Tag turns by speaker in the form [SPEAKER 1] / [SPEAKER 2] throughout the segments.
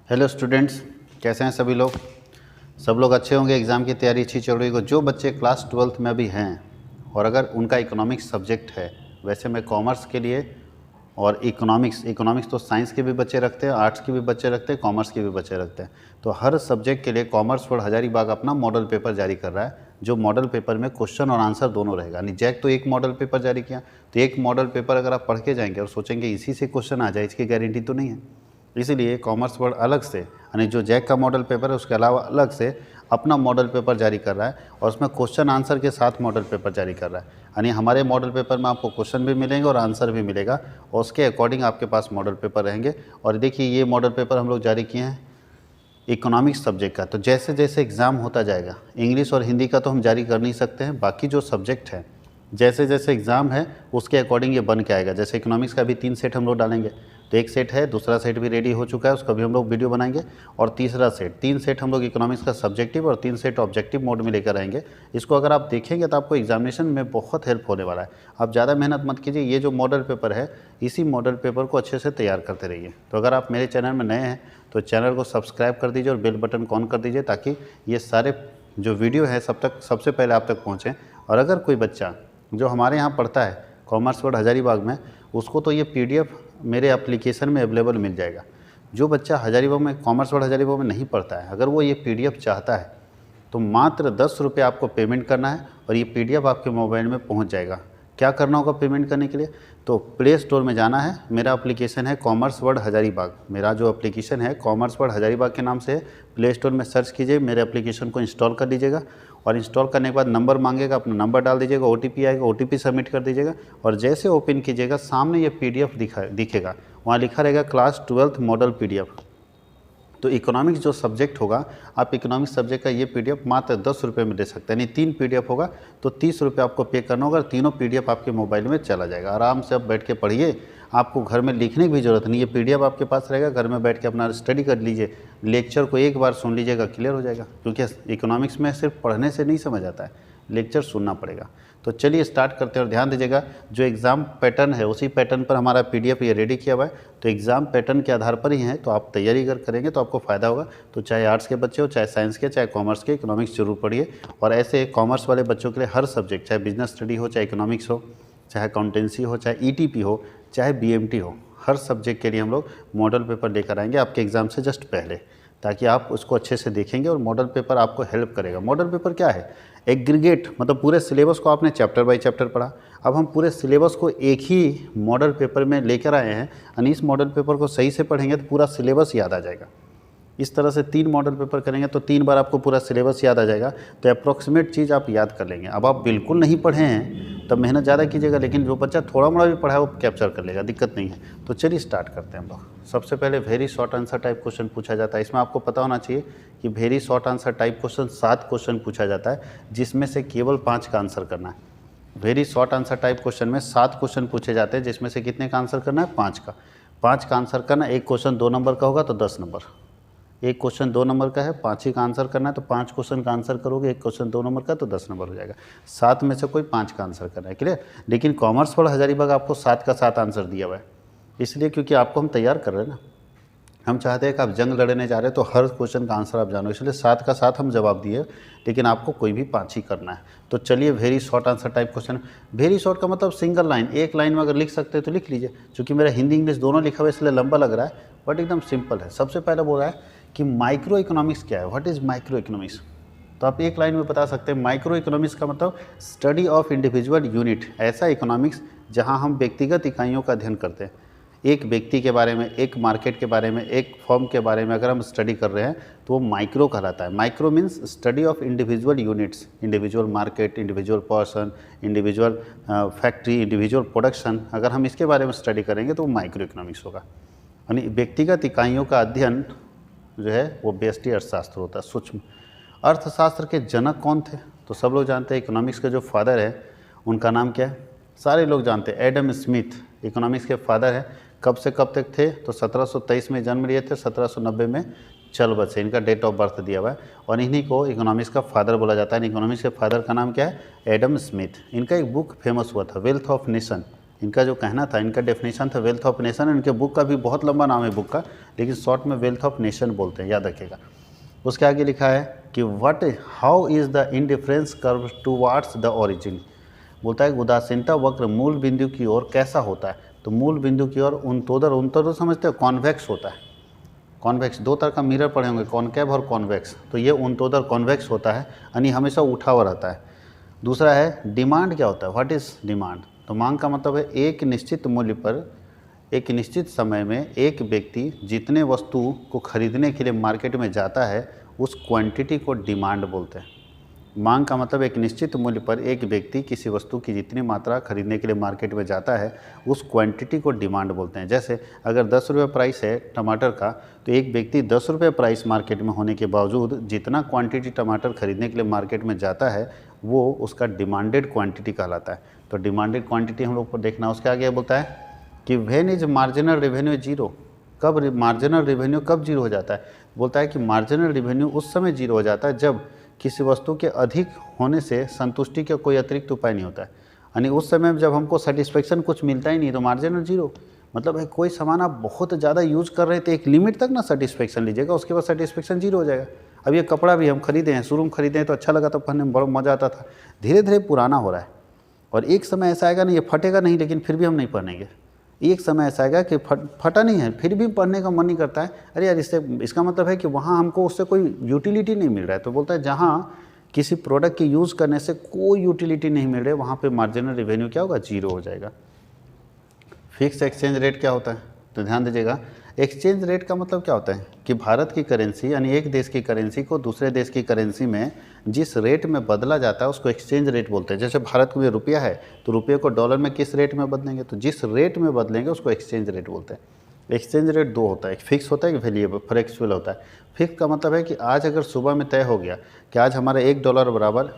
[SPEAKER 1] Hello students, कैसे हैं सभी लोग। सब लोग अच्छे होंगे, एग्ज़ाम की तैयारी अच्छी चल रही हो। जो बच्चे क्लास 12th में भी हैं और अगर उनका इकोनॉमिक्स सब्जेक्ट है, वैसे मैं कॉमर्स के लिए और इकोनॉमिक्स तो साइंस के भी बच्चे रखते हैं, आर्ट्स के भी बच्चे रखते हैं, कॉमर्स के भी बच्चे रखते हैं। तो हर सब्जेक्ट के लिए कॉमर्स वर्ल्ड हज़ारीबाग अपना मॉडल पेपर जारी कर रहा है, जो मॉडल पेपर में क्वेश्चन और आंसर दोनों रहेगा। यानी जैक तो एक मॉडल पेपर जारी किया, तो एक मॉडल पेपर अगर आप पढ़ के जाएंगे और सोचेंगे इसी से क्वेश्चन आ जाए, इसकी गारंटी तो नहीं है। इसीलिए कॉमर्स वर्ल्ड अलग से, यानी जो जैक का मॉडल पेपर है उसके अलावा अलग से अपना मॉडल पेपर जारी कर रहा है और उसमें क्वेश्चन आंसर के साथ मॉडल पेपर जारी कर रहा है। यानी हमारे मॉडल पेपर में आपको क्वेश्चन भी मिलेंगे और आंसर भी मिलेगा और उसके अकॉर्डिंग आपके पास मॉडल पेपर रहेंगे। और देखिए, ये मॉडल पेपर हम लोग जारी किए हैं इकोनॉमिक्स सब्जेक्ट का। तो जैसे जैसे एग्ज़ाम होता जाएगा, इंग्लिश और हिंदी का तो हम जारी कर नहीं सकते हैं, बाकी जो सब्जेक्ट है जैसे जैसे एग्ज़ाम है उसके अकॉर्डिंग ये बन के आएगा। जैसे इकोनॉमिक्स का भी 3 सेट हम लोग डालेंगे, तो एक सेट है, दूसरा सेट भी रेडी हो चुका है, उसका भी हम लोग वीडियो बनाएंगे। और तीसरा सेट, 3 सेट हम लोग इकोनॉमिक्स का सब्जेक्टिव और 3 सेट ऑब्जेक्टिव मोड में लेकर आएंगे। इसको अगर आप देखेंगे तो आपको एग्जामिनेशन में बहुत हेल्प होने वाला है। आप ज़्यादा मेहनत मत कीजिए, ये जो मॉडल पेपर है इसी मॉडल पेपर को अच्छे से तैयार करते रहिए। तो अगर आप मेरे चैनल में नए हैं तो चैनल को सब्सक्राइब कर दीजिए और बेल बटन को ऑन कर दीजिए, ताकि ये सारे जो वीडियो है सबसे पहले आप तक पहुँचें। और अगर कोई बच्चा जो हमारे यहाँ पढ़ता है कॉमर्स वर्ल्ड हज़ारीबाग में, उसको तो ये PDF मेरे एप्लीकेशन में अवेलेबल मिल जाएगा। जो बच्चा हज़ारीबाग में, कॉमर्स वर्ल्ड हज़ारीबाग में नहीं पढ़ता है, अगर वो ये PDF चाहता है तो मात्र 10 रुपये आपको पेमेंट करना है और ये PDF आपके मोबाइल में पहुंच जाएगा। क्या करना होगा पेमेंट करने के लिए? तो प्ले स्टोर में जाना है, मेरा एप्लीकेशन है कॉमर्स वर्ल्ड हज़ारीबाग। मेरा जो एप्लीकेशन है कॉमर्स वर्ल्ड हज़ारीबाग के नाम से है। प्ले स्टोर में सर्च कीजिए, मेरे एप्लीकेशन को इंस्टॉल कर लीजिएगा और इंस्टॉल करने के बाद नंबर मांगेगा, अपना नंबर डाल दीजिएगा, OTP आएगा, OTP सबमिट कर दीजिएगा और जैसे ओपन कीजिएगा सामने ये PDF दिखेगा, वहाँ लिखा रहेगा क्लास 12th मॉडल PDF। तो इकोनॉमिक्स जो सब्जेक्ट होगा, आप इकोनॉमिक्स सब्जेक्ट का ये PDF मात्र 10 रुपये में दे सकते हैं। यानी 3 PDF होगा तो 30 रुपये आपको पे करना होगा और तीनों PDF आपके मोबाइल में चला जाएगा। आराम से आप बैठ के पढ़िए, आपको घर में लिखने की भी ज़रूरत नहीं, ये PDF आपके पास रहेगा, घर में बैठ के अपना स्टडी कर लीजिए। लेक्चर को एक बार सुन लीजिएगा, क्लियर हो जाएगा, क्योंकि इकोनॉमिक्स में सिर्फ पढ़ने से नहीं समझ आता है, लेक्चर सुनना पड़ेगा। तो चलिए स्टार्ट करते हैं। और ध्यान दीजिएगा, जो एग्ज़ाम पैटर्न है उसी पैटर्न पर हमारा PDF ये रेडी किया हुआ है। तो एग्ज़ाम पैटर्न के आधार पर ही है, तो आप तैयारी अगर करेंगे तो आपको फ़ायदा होगा। तो चाहे आर्ट्स के बच्चे हो, चाहे साइंस के, चाहे कॉमर्स के, इकोनॉमिक्स जरूर पढ़िए। और ऐसे कॉमर्स वाले बच्चों के लिए हर सब्जेक्ट, चाहे बिजनेस स्टडी हो, चाहे इकोनॉमिक्स हो, चाहे अकाउंटेंसी हो, चाहे ETP हो, चाहे BMT हो, हर सब्जेक्ट के लिए हम लोग मॉडल पेपर लेकर आएंगे आपके एग्ज़ाम से जस्ट पहले, ताकि आप उसको अच्छे से देखेंगे और मॉडल पेपर आपको हेल्प करेगा। मॉडल पेपर क्या है? एग्रीगेट, मतलब पूरे सिलेबस को आपने चैप्टर बाय चैप्टर पढ़ा, अब हम पूरे सिलेबस को एक ही मॉडल पेपर में लेकर आए हैं। यानी इस मॉडल पेपर को सही से पढ़ेंगे तो पूरा सिलेबस याद आ जाएगा। इस तरह से 3 मॉडल पेपर करेंगे तो 3 बार आपको पूरा सिलेबस याद आ जाएगा, तो अप्रॉक्सीमेट चीज़ आप याद कर लेंगे। अब आप बिल्कुल नहीं पढ़े हैं तब मेहनत ज़्यादा कीजिएगा, लेकिन जो बच्चा थोड़ा मोड़ा भी पढ़ा है वो कैप्चर कर लेगा, दिक्कत नहीं है। तो चलिए स्टार्ट करते हैं हम लोग। सबसे पहले very short answer type question पूछा जाता है। इसमें आपको पता होना चाहिए कि very short answer type question 7 question पूछा जाता है, जिसमें से केवल 5 का आंसर करना है। Very short answer type question में 7 क्वेश्चन पूछे जाते हैं, जिसमें से कितने का आंसर करना है? 5 का। 5 का आंसर करना, एक क्वेश्चन 2 नंबर का होगा तो 10 नंबर। एक क्वेश्चन 2 नंबर का है, 5 ही का आंसर करना है, तो 5 क्वेश्चन का आंसर करोगे, एक क्वेश्चन 2 नंबर का तो 10 नंबर हो जाएगा। 7 में से कोई 5 का आंसर करना है, क्लियर। लेकिन कॉमर्स वर्ल्ड हज़ारीबाग आपको 7 का 7 आंसर दिया हुआ है, इसलिए क्योंकि आपको हम तैयार कर रहे हैं ना। हम चाहते हैं कि आप जंग लड़ने जा रहे हैं तो हर क्वेश्चन का आंसर आप जानो, इसलिए 7 का 7 हम जवाब दिए, लेकिन आपको कोई भी 5 ही करना है। तो चलिए, very short answer type question. Very short का मतलब सिंगल लाइन, एक लाइन में अगर लिख सकते हैं तो लिख लीजिए। चूँकि मेरा हिंदी इंग्लिश दोनों लिखा हुआ है इसलिए लंबा लग रहा है, बट एकदम सिंपल है। सबसे पहले बोल रहा है कि माइक्रो इकोनॉमिक्स क्या है, व्हाट इज़ माइक्रो इकोनॉमिक्स। तो आप एक लाइन में बता सकते हैं, माइक्रो इकोनॉमिक्स का मतलब स्टडी ऑफ इंडिविजुअल यूनिट, ऐसा इकोनॉमिक्स जहां हम व्यक्तिगत इकाइयों का अध्ययन करते हैं। एक व्यक्ति के बारे में, एक मार्केट के बारे में, एक फर्म के बारे में अगर हम स्टडी कर रहे हैं तो वो माइक्रो कहलाता है। Micro means study of individual units, individual market, individual person, individual factory, individual production, अगर हम इसके बारे में स्टडी करेंगे तो वो माइक्रो इकोनॉमिक्स होगा। यानी व्यक्तिगत इकाइयों का अध्ययन जो है वो व्यष्टि अर्थशास्त्र होता है, सूक्ष्म अर्थशास्त्र के जनक कौन थे? तो सब लोग जानते हैं, इकोनॉमिक्स के जो फादर है उनका नाम क्या है? सारे लोग जानते हैं, एडम स्मिथ इकोनॉमिक्स के फादर है। कब से कब तक थे? तो 1723 में जन्म लिए थे, 1790 में चल बसे, इनका डेट ऑफ बर्थ दिया हुआ है। और इन्हीं को इकोनॉमिक्स का फादर बोला जाता है। इकोनॉमिक्स के फादर का नाम क्या है? Adam Smith. इनका एक बुक फेमस हुआ था, वेल्थ ऑफ नेशन, इनका जो कहना था, इनका डेफिनेशन था वेल्थ ऑफ नेशन। इनके बुक का भी बहुत लंबा नाम है बुक का, लेकिन शॉर्ट में वेल्थ ऑफ नेशन बोलते हैं, याद रखिएगा। उसके आगे लिखा है कि how is the indifference curve towards the origin. बोलता है उदासीनता वक्र मूल बिंदु की ओर कैसा होता है। तो मूल बिंदु की ओर उनतोदर समझते हो, कॉन्वेक्स होता है। कॉन्वेक्स, दो तरह का मिरर पड़े होंगे, कॉनकेव और कॉन्वेक्स। तो ये उनतोदर कॉन्वेक्स होता है, यानी हमेशा उठा हुआ रहता है। दूसरा है डिमांड क्या होता है, व्हाट इज़ डिमांड। तो मांग का मतलब है एक निश्चित मूल्य पर एक निश्चित समय में एक व्यक्ति जितने वस्तु को खरीदने के लिए मार्केट में जाता है उस क्वांटिटी को डिमांड बोलते हैं। मांग का मतलब एक निश्चित मूल्य पर एक व्यक्ति किसी वस्तु की जितनी मात्रा खरीदने के लिए मार्केट में जाता है उस क्वांटिटी को डिमांड बोलते हैं। जैसे अगर 10 रुपये प्राइस है टमाटर का, तो एक व्यक्ति 10 रुपये प्राइस मार्केट में होने के बावजूद जितना क्वांटिटी टमाटर खरीदने के लिए मार्केट में जाता है वो उसका डिमांडेड क्वांटिटी कहलाता है। तो डिमांडेड क्वांटिटी हम लोग को देखना। उसके आगे बोलता है कि when is marginal revenue zero. कब मार्जिनल रेवेन्यू कब जीरो हो जाता है। बोलता है कि मार्जिनल रेवेन्यू उस समय जीरो हो जाता है जब किसी वस्तु के अधिक होने से संतुष्टि का कोई अतिरिक्त उपाय नहीं होता है। यानी उस समय जब हमको सेटिस्फेक्शन कुछ मिलता ही नहीं तो मार्जिनल जीरो। मतलब है कोई सामान आप बहुत ज़्यादा यूज़ कर रहे थे, एक लिमिट तक ना सेटिस्फेक्शन लीजिएगा, उसके बाद सेटिस्फेक्शन जीरो हो जाएगा। अब ये कपड़ा भी हम खरीदे हैं, शुरू में खरीदे हैं तो अच्छा लगा था, पहनने में बड़ा मज़ा आता था, धीरे धीरे पुराना हो रहा है और एक समय ऐसा आएगा ना ये फटेगा नहीं, लेकिन फिर भी हम नहीं पहनेंगे। एक समय ऐसा आएगा कि फटा नहीं है फिर भी पढ़ने का मन नहीं करता है। अरे यार इसका मतलब है कि वहाँ हमको उससे कोई यूटिलिटी नहीं मिल रहा है। तो बोलता है जहाँ किसी प्रोडक्ट के यूज़ करने से कोई यूटिलिटी नहीं मिल रही है वहाँ पे मार्जिनल रेवेन्यू क्या होगा, जीरो हो जाएगा। फिक्स एक्सचेंज रेट क्या होता है, तो ध्यान दीजिएगा। एक्सचेंज रेट का मतलब क्या होता है कि भारत की करेंसी यानी एक देश की करेंसी को दूसरे देश की करेंसी में जिस रेट में बदला जाता है उसको एक्सचेंज रेट बोलते हैं। जैसे भारत में रुपया है तो रुपये को डॉलर में किस रेट में बदलेंगे, तो जिस रेट में बदलेंगे उसको एक्सचेंज रेट बोलते हैं। एक्सचेंज रेट दो होता है, एक फिक्स होता है, एक वेरिएबल फ्लेक्सिबल होता है। फिक्स का मतलब है कि आज अगर सुबह में तय हो गया कि आज हमारा $1 बराबर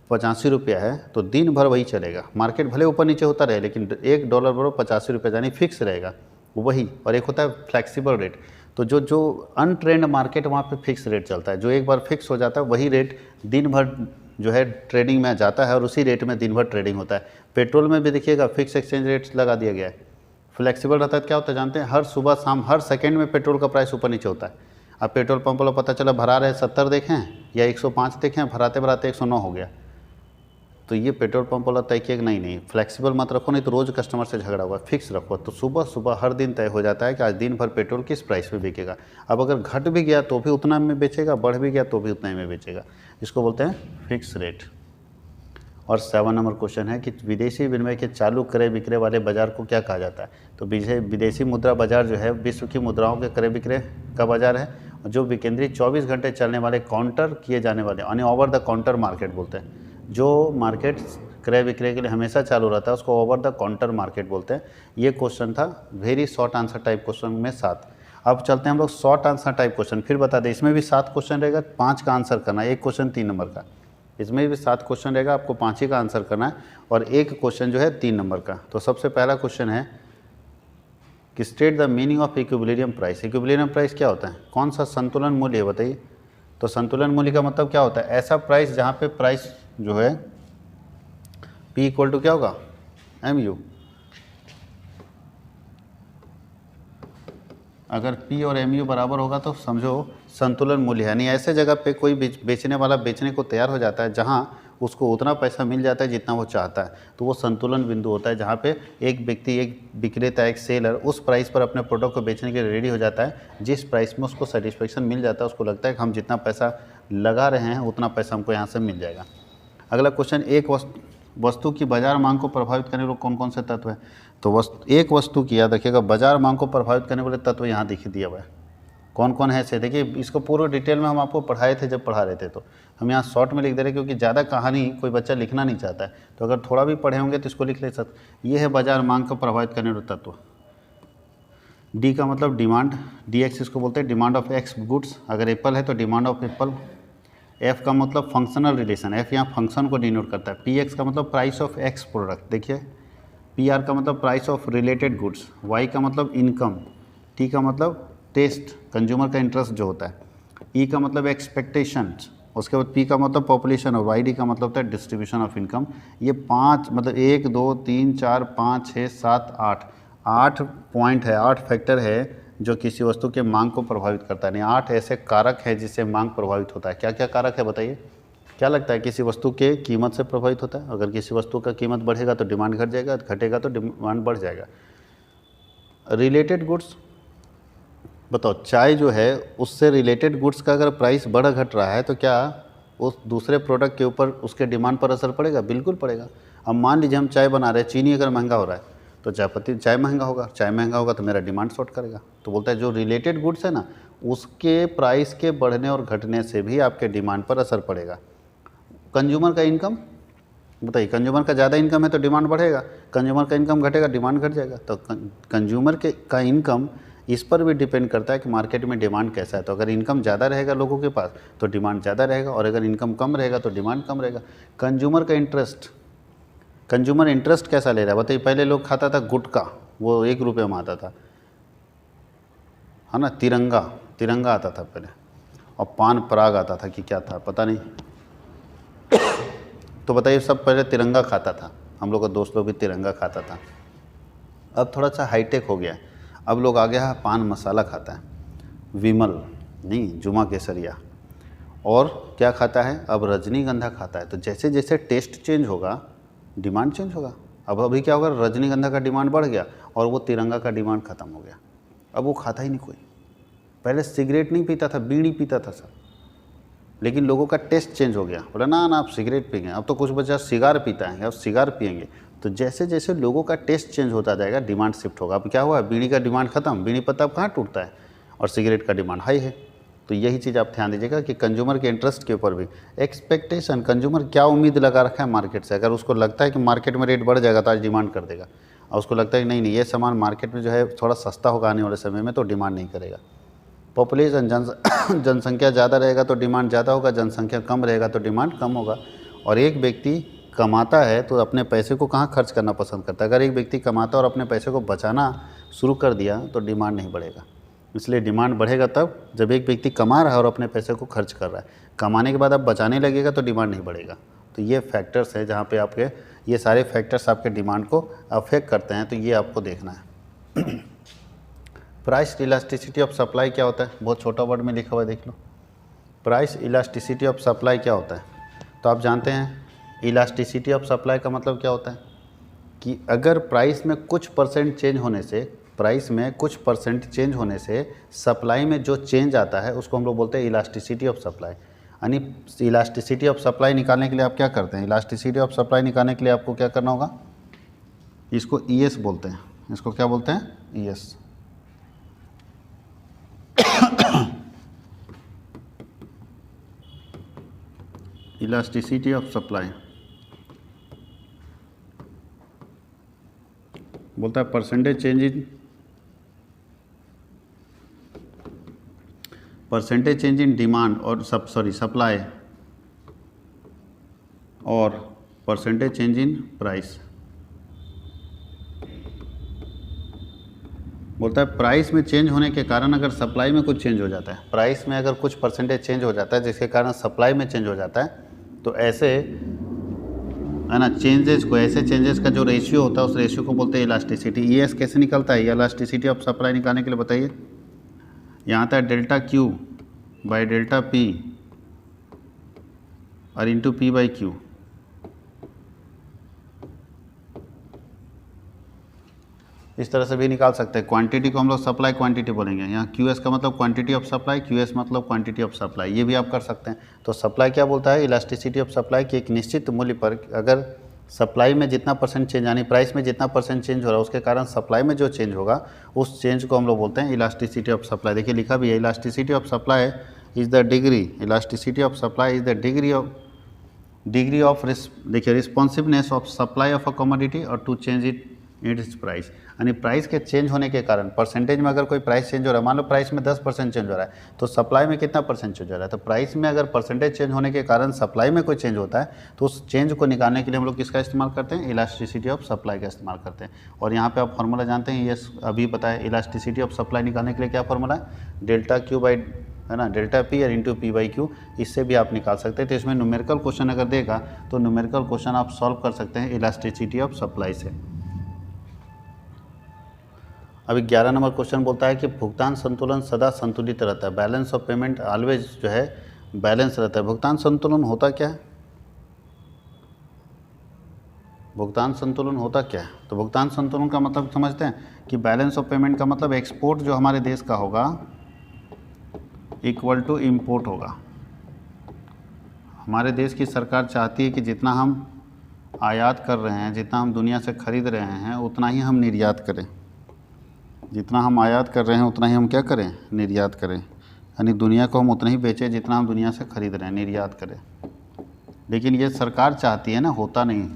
[SPEAKER 1] 85 रुपया है तो दिन भर वही चलेगा। मार्केट भले ऊपर नीचे होता रहे लेकिन $1 बराबर 85 रुपये यानी फिक्स रहेगा वही। और एक होता है फ्लेक्सिबल रेट। तो जो अनट्रेंड मार्केट वहाँ पे फिक्स रेट चलता है। जो एक बार फिक्स हो जाता है वही रेट दिन भर जो है ट्रेडिंग में जाता है और उसी रेट में दिन भर ट्रेडिंग होता है। पेट्रोल में भी देखिएगा फिक्स एक्सचेंज रेट लगा दिया गया है। फ्लेक्सिबल रहता है क्या होता है जानते हैं, हर सुबह शाम हर सेकंड में पेट्रोल का प्राइस ऊपर नीचे होता है। अब पेट्रोल पंप वाला पता चला भरा रहे 70 देखें या 105 देखें, भराते भराते 109 हो गया, तो ये पेट्रोल पंप वाला तय किया कि नहीं फ्लेक्सिबल मत रखो, नहीं तो रोज़ कस्टमर से झगड़ा हुआ, फिक्स रखो। तो सुबह सुबह हर दिन तय हो जाता है कि आज दिन भर पेट्रोल किस प्राइस पे बिकेगा। अब अगर घट भी गया तो भी उतना में बेचेगा, बढ़ भी गया तो भी उतना ही में बेचेगा। इसको बोलते हैं फिक्स रेट। और 7 नंबर क्वेश्चन है कि विदेशी विनिमय के चालू क्रय विक्रय वाले बाजार को क्या कहा जाता है। तो विदेशी मुद्रा बाजार जो है विश्व की मुद्राओं के क्रय विक्रय का बाजार है, जो विकेंद्रित 24 घंटे चलने वाले काउंटर किए जाने वाले यानी ओवर द काउंटर मार्केट बोलते हैं। जो मार्केट क्रय विक्रय के लिए हमेशा चालू रहता है उसको ओवर द काउंटर मार्केट बोलते हैं। ये क्वेश्चन था very short answer type question में 7। अब चलते हैं हम लोग शॉर्ट आंसर टाइप क्वेश्चन। फिर बता दें इसमें भी 7 क्वेश्चन रहेगा, 5 का आंसर करना है, एक क्वेश्चन 3 नंबर का। इसमें भी 7 क्वेश्चन रहेगा, आपको 5 ही का आंसर करना है और एक क्वेश्चन जो है 3 नंबर का। तो सबसे पहला क्वेश्चन है कि state the meaning of equilibrium price. Equilibrium price क्या होता है, कौन सा संतुलन मूल्य है बताइए। तो संतुलन मूल्य का मतलब क्या होता है, ऐसा प्राइस जहाँ पे प्राइस जो है P इक्वल टू क्या होगा MU। अगर P और MU बराबर होगा तो समझो संतुलन मूल्य है। यानी ऐसे जगह पे कोई बेचने वाला बेचने को तैयार हो जाता है जहाँ उसको उतना पैसा मिल जाता है जितना वो चाहता है, तो वो संतुलन बिंदु होता है जहाँ पे एक व्यक्ति, एक विक्रेता, एक सेलर उस प्राइस पर अपने प्रोडक्ट को बेचने के लिए रेडी हो जाता है जिस प्राइस में उसको सेटिस्फेक्शन मिल जाता है। उसको लगता है कि हम जितना पैसा लगा रहे हैं उतना पैसा हमको यहाँ से मिल जाएगा। अगला क्वेश्चन, एक वस्तु की बाजार मांग को प्रभावित करने वाले कौन कौन से तत्व हैं। तो एक वस्तु की, याद रखिएगा, बाजार मांग को प्रभावित करने वाले तत्व यहाँ दिया हुआ है। कौन कौन है ऐसे, देखिए इसको पूरा डिटेल में हम आपको पढ़ाए थे जब पढ़ा रहे थे, तो हम यहाँ शॉर्ट में लिख दे रहे क्योंकि ज़्यादा कहानी कोई बच्चा लिखना नहीं चाहता है। तो अगर थोड़ा भी पढ़े होंगे तो इसको लिख ले सकते। ये है बाजार मांग को प्रभावित करने वाले तत्व। डी का मतलब डिमांड, DX इसको बोलते हैं डिमांड ऑफ एक्स गुड्स। अगर एप्पल है तो डिमांड ऑफ एप्पल। F का मतलब फंक्शनल रिलेशन, F यहाँ फंक्शन को डिनोट करता है। PX का मतलब प्राइस ऑफ एक्स प्रोडक्ट, देखिए। PR का मतलब price of related goods. Y का मतलब इनकम। T का मतलब टेस्ट, कंज्यूमर का इंटरेस्ट जो होता है। E का मतलब एक्सपेक्टेशंस उसके बाद पी का मतलब पॉपुलेशन और वाई डी का मतलब होता है डिस्ट्रीब्यूशन ऑफ इनकम। ये 5 मतलब 1 2 3 4 5 6 7 8 पॉइंट है, 8 फैक्टर है जो किसी वस्तु के मांग को प्रभावित करता है। यानी 8 ऐसे कारक है जिससे मांग प्रभावित होता है। क्या क्या कारक है बताइए? क्या लगता है? किसी वस्तु के कीमत से प्रभावित होता है। अगर किसी वस्तु का कीमत बढ़ेगा तो डिमांड घट जाएगा, घटेगा तो डिमांड बढ़ जाएगा। रिलेटेड गुड्स, बताओ चाय जो है उससे रिलेटेड गुड्स का अगर प्राइस बढ़ घट रहा है तो क्या उस दूसरे प्रोडक्ट के ऊपर उसके डिमांड पर असर पड़ेगा? बिल्कुल पड़ेगा। अब मान लीजिए हम चाय बना रहे हैं, चीनी अगर महंगा हो रहा है तो चाय महंगा होगा, चाय महंगा होगा तो मेरा डिमांड शॉर्ट करेगा। तो बोलता है जो रिलेटेड गुड्स है ना उसके प्राइस के बढ़ने और घटने से भी आपके डिमांड पर असर पड़ेगा। कंज्यूमर का इनकम, बताइए, कंज्यूमर का ज़्यादा इनकम है तो डिमांड बढ़ेगा, कंज्यूमर का इनकम घटेगा डिमांड घट जाएगा। तो कंज्यूमर का इनकम इस पर भी डिपेंड करता है कि मार्केट में डिमांड कैसा है। तो अगर इनकम ज़्यादा रहेगा लोगों के पास तो डिमांड ज़्यादा रहेगा, और अगर इनकम कम रहेगा तो डिमांड कम रहेगा। कंज्यूमर का इंटरेस्ट, कंज्यूमर इंटरेस्ट कैसा ले रहा है बताइए? पहले लोग खाता था गुटखा, वो 1 रुपये में आता था, है ना, तिरंगा आता था पहले, और पान पराग आता था कि क्या था पता नहीं। तो बताइए, सब पहले तिरंगा खाता था, हम लोग का दोस्त लोग भी तिरंगा खाता था। अब थोड़ा सा हाईटेक हो गया है, अब लोग आ गया है पान मसाला खाता है, विमल नहीं, जुमा केसरिया, और क्या खाता है अब? रजनीगंधा खाता है। तो जैसे जैसे टेस्ट चेंज होगा डिमांड चेंज होगा। अब अभी क्या होगा? रजनीगंधा का डिमांड बढ़ गया और वो तिरंगा का डिमांड ख़त्म हो गया, अब वो खाता ही नहीं कोई। पहले सिगरेट नहीं पीता था, बीड़ी पीता था सब, लेकिन लोगों का टेस्ट चेंज हो गया, बोला ना आप सिगरेट पिएंगे, अब तो कुछ बच्चा सिगार पीता है, अब सिगार पिएंगे। तो जैसे जैसे लोगों का टेस्ट चेंज होता जाएगा डिमांड शिफ्ट होगा। अब क्या हुआ? बीड़ी का डिमांड खत्म, बीड़ी पत्ता अब कहाँ टूटता है, और सिगरेट का डिमांड हाई है। तो यही चीज़ आप ध्यान दीजिएगा कि कंज्यूमर के इंटरेस्ट के ऊपर भी एक्सपेक्टेशन, कंज्यूमर क्या उम्मीद लगा रखा है मार्केट से। अगर उसको लगता है कि मार्केट में रेट बढ़ जाएगा तो आज डिमांड कर देगा, और उसको लगता है कि नहीं ये सामान मार्केट में जो है थोड़ा सस्ता होगा आने वाले समय में, तो डिमांड नहीं करेगा। पॉपुलेशन, जनसंख्या ज़्यादा रहेगा तो डिमांड ज़्यादा होगा, जनसंख्या कम रहेगा तो डिमांड कम होगा। और एक व्यक्ति कमाता है तो अपने पैसे को कहाँ खर्च करना पसंद करता है? अगर एक व्यक्ति कमाता और अपने पैसे को बचाना शुरू कर दिया तो डिमांड नहीं बढ़ेगा। इसलिए डिमांड बढ़ेगा तब जब एक व्यक्ति कमा रहा है और अपने पैसे को खर्च कर रहा है। कमाने के बाद आप बचाने लगेगा तो डिमांड नहीं बढ़ेगा। तो ये फैक्टर्स है जहाँ पे आपके ये सारे फैक्टर्स आपके डिमांड को अफेक्ट करते हैं, तो ये आपको देखना है। प्राइस इलास्टिसिटी ऑफ सप्लाई क्या होता है? बहुत छोटा वर्ड में लिखा हुआ है, देख लो। प्राइस इलास्टिसिटी ऑफ सप्लाई क्या होता है? तो आप जानते हैं इलास्टिसिटी ऑफ सप्लाई का मतलब क्या होता है कि अगर प्राइस में कुछ परसेंट चेंज होने से, प्राइस में कुछ परसेंट चेंज होने से सप्लाई में जो चेंज आता है उसको हम लोग बोलते हैं इलास्टिसिटी ऑफ सप्लाई। यानी इलास्टिसिटी ऑफ सप्लाई निकालने के लिए आप क्या करते हैं? इलास्टिसिटी ऑफ सप्लाई निकालने के लिए आपको क्या करना होगा? इसको ईएस बोलते हैं। इसको क्या बोलते हैं? ईएस। इलास्टिसिटी ऑफ सप्लाई बोलता है परसेंटेज चेंज इन डिमांड और सप्लाई और परसेंटेज चेंज इन प्राइस। बोलता है प्राइस में चेंज होने के कारण अगर सप्लाई में कुछ चेंज हो जाता है, प्राइस में अगर कुछ परसेंटेज चेंज हो जाता है जिसके कारण सप्लाई में चेंज हो जाता है, तो ऐसे है ना चेंजेस को, ऐसे चेंजेस का जो रेशियो होता है उस रेशियो को बोलते हैं इलास्टिसिटी। ईएस कैसे निकलता है? इलास्टिसिटी ऑफ सप्लाई निकालने के लिए बताइए। यहाँ आता है delta Q by delta P और इंटू पी बाई क्यू। इस तरह से भी निकाल सकते हैं। क्वांटिटी को हम लोग सप्लाई क्वांटिटी बोलेंगे, यहाँ क्यूएस का मतलब क्वांटिटी ऑफ सप्लाई, क्यूएस मतलब क्वांटिटी ऑफ सप्लाई, ये भी आप कर सकते हैं। तो सप्लाई क्या बोलता है? इलास्टिसिटी ऑफ सप्लाई की एक निश्चित मूल्य पर अगर सप्लाई में जितना परसेंट चेंज, यानी प्राइस में जितना परसेंट चेंज हो रहा है उसके कारण सप्लाई में जो चेंज होगा उस चेंज को हम लोग बोलते हैं इलास्टिसिटी ऑफ सप्लाई। देखिए लिखा भी है, elasticity of supply is the degree, elasticity of supply is the degree of देखिए responsiveness of supply of a commodity और टू चेंज इट्स प्राइस। यानी प्राइस के चेंज होने के कारण परसेंटेज में अगर कोई प्राइस चेंज हो रहा है, मान लो प्राइस में 10% चेंज हो रहा है तो सप्लाई में कितना परसेंट चेंज हो रहा है? तो प्राइस में अगर परसेंटेज चेंज होने के कारण सप्लाई में कोई चेंज होता है तो उस चेंज को निकालने के लिए हम लोग किसका इस्तेमाल करते हैं? इलास्टिसिटी ऑफ सप्लाई का इस्तेमाल करते हैं। और यहाँ पे आप फार्मूला जानते हैं, ये अभी बताया, इलास्टिसिटी ऑफ सप्लाई निकालने के लिए क्या फार्मूला है? डेल्टा क्यू बाई है ना, डेल्टा पी और इंटू पी बाई क्यू, इससे भी आप निकाल सकते हैं। तो इसमें न्यूमेरिकल क्वेश्चन अगर देगा तो न्यूमेरिकल क्वेश्चन आप सॉल्व कर सकते हैं इलास्टिसिटी ऑफ सप्लाई से। अभी 11 नंबर क्वेश्चन बोलता है कि भुगतान संतुलन सदा संतुलित रहता है, बैलेंस ऑफ पेमेंट ऑलवेज जो है बैलेंस रहता है। भुगतान संतुलन होता क्या है? भुगतान संतुलन होता क्या है? तो भुगतान संतुलन का मतलब समझते हैं कि बैलेंस ऑफ पेमेंट का मतलब एक्सपोर्ट जो हमारे देश का होगा इक्वल टू इम्पोर्ट होगा। हमारे देश की सरकार चाहती है कि जितना हम आयात कर रहे हैं, जितना हम दुनिया से खरीद रहे हैं, उतना ही हम निर्यात करें। जितना हम आयात कर रहे हैं उतना ही हम क्या करें? निर्यात करें। यानी दुनिया को हम उतना ही बेचें जितना हम दुनिया से खरीद रहे हैं, निर्यात करें। लेकिन ये सरकार चाहती है ना, होता नहीं।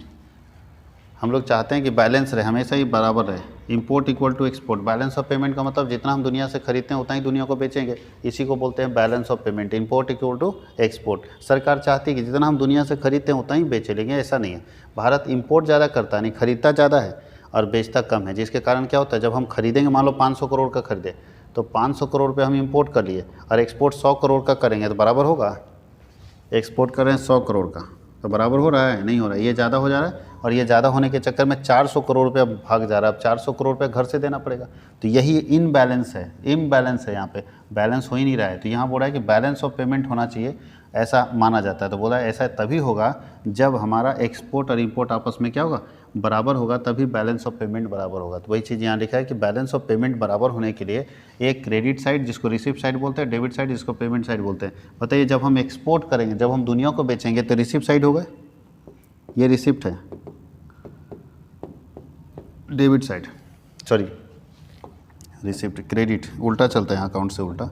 [SPEAKER 1] हम लोग चाहते हैं कि बैलेंस रहे, हमेशा ही बराबर रहे। Import equal to export, balance of payment का मतलब जितना हम दुनिया से खरीदते हैं उतना ही दुनिया को बेचेंगे, इसी को बोलते हैं balance of payment. Import equal to export, सरकार चाहती है कि जितना हम दुनिया से खरीदते हैं उतना ही बेचे, लेकिन ऐसा नहीं है। भारत इंपोर्ट ज़्यादा करता नहीं, खरीदता ज़्यादा है और बेचता कम है, जिसके कारण क्या होता है, जब हम खरीदेंगे, मान लो 500 करोड़ का खरीदे तो 500 करोड़ पे हम इंपोर्ट कर लिए और एक्सपोर्ट 100 करोड़ का करेंगे तो बराबर होगा? एक्सपोर्ट कर रहे हैं 100 करोड़ का तो बराबर हो रहा है? नहीं हो रहा है, ये ज़्यादा हो जा रहा है। और ये ज़्यादा होने के चक्कर में 400 करोड़ रुपया भाग जा रहा है। अब 400 करोड़ रुपया घर से देना पड़ेगा, तो यही इम्बैलेंस है। इम्बैलेंस है, यहाँ पे बैलेंस हो ही नहीं रहा है। तो यहाँ बोल रहा है कि बैलेंस ऑफ पेमेंट होना चाहिए, ऐसा माना जाता है। तो बोला ऐसा तभी होगा जब हमारा एक्सपोर्ट और इंपोर्ट आपस में क्या होगा? बराबर होगा, तभी बैलेंस ऑफ पेमेंट बराबर होगा। तो वही चीज़ यहाँ लिखा है कि बैलेंस ऑफ पेमेंट बराबर होने के लिए एक क्रेडिट साइड जिसको रिसिप्ट साइड बोलते हैं, डेबिट साइड जिसको पेमेंट साइड बोलते हैं। बताइए, जब हम एक्सपोर्ट करेंगे, जब हम दुनिया को बेचेंगे तो रिसिप्ट साइड होगा, ये रिसिप्ट है, debit side, sorry receipt, credit उल्टा चलता है यहाँ, अकाउंट से उल्टा।